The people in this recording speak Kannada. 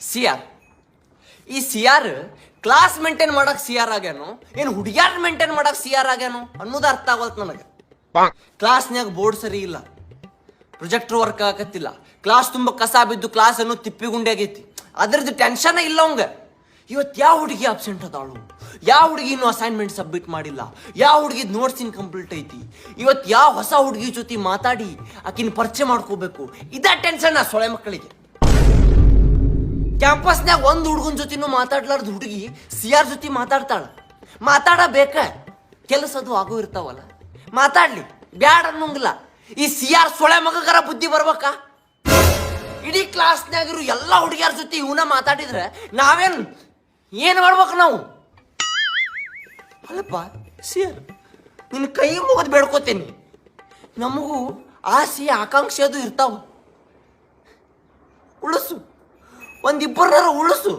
C R. ಈ ಸಿ ಆರ್ ಕ್ಲಾಸ್ ಮೇಂಟೈನ್ ಮಾಡಕ್ ಸಿ ಆರ್ ಆಗ್ಯಾನು, ಏನು ಹುಡುಗ್ಯಾರ ಮೇಂಟೈನ್ ಮಾಡಕ್ ಸಿ ಆರ್ ಆಗ್ಯಾನು ಅನ್ನೋದು ಅರ್ಥ ಆಗಲ್ತು ನನಗೆ. ಕ್ಲಾಸ್ನ್ಯಾಗ ಬೋರ್ಡ್ ಸರಿ ಇಲ್ಲ, ಪ್ರೊಜೆಕ್ಟರ್ ವರ್ಕ್ ಆಗತ್ತಿಲ್ಲ, ಕ್ಲಾಸ್ ತುಂಬ ಕಸ ಬಿದ್ದು ಕ್ಲಾಸ್ ಅನ್ನೋ ತಿಪ್ಪಿಗುಂಡೆ ಆಗೈತಿ. ಅದ್ರದ್ದು ಟೆನ್ಷನ್ ಇಲ್ಲ ಅವಂಗ. ಇವತ್ತು ಯಾವ ಹುಡುಗಿ ಅಬ್ಸೆಂಟ್ ಅದಾಳು, ಯಾವ ಹುಡುಗಿ ಇನ್ನೂ ಅಸೈನ್ಮೆಂಟ್ ಸಬ್ಮಿಟ್ ಮಾಡಿಲ್ಲ, ಯಾವ ಹುಡುಗಿದ್ ನೋಟ್ಸ್ ಇನ್ಕಂಪ್ಲೀಟ್ ಐತಿ, ಇವತ್ತು ಯಾವ ಹೊಸ ಹುಡುಗಿ ಜೊತೆ ಮಾತಾಡಿ ಆಕಿನ ಪರಿಚಯ ಮಾಡ್ಕೋಬೇಕು, ಇದ ಟೆನ್ಷನ್ ಸೊಳೆ ಮಕ್ಕಳಿಗೆ. ಕ್ಯಾಂಪಸ್ನ್ಯಾಗ ಒಂದು ಹುಡುಗನ ಜೊತೆನೂ ಮಾತಾಡ್ಲಾರ್ದು ಹುಡುಗಿ ಸಿ ಆರ್ ಜೊತೆ ಮಾತಾಡಬೇಕ. ಕೆಲಸದು ಆಗೋ ಇರ್ತಾವಲ್ಲ, ಮಾತಾಡ್ಲಿ, ಬ್ಯಾಡ ಅನ್ನೋಂಗಿಲ್ಲ. ಈ ಸಿ ಆರ್ ಸೊಳೆ ಮಗಗರ ಬುದ್ಧಿ ಬರ್ಬೇಕಾ? ಇಡೀ ಕ್ಲಾಸ್ನಾಗಿರು ಎಲ್ಲ ಹುಡುಗಿಯರ ಜೊತೆ ಇವನ ಮಾತಾಡಿದ್ರೆ ಏನ್ ಮಾಡ್ಬೇಕು ನಾವು? ಅಲ್ಲಪ್ಪ ಸಿ ಆರ್, ನಿನ್ನ ಕೈ ಮುಗಿದು ಬೇಡ್ಕೋತೇನಿ, ನಮಗೂ ಆಸೆ ಆಕಾಂಕ್ಷೆ ಅದು ಇರ್ತಾವ, ಉಳಿಸು, ಒಂದಿಬ್ಬರನ್ನಾರ ಉಳಿಸು.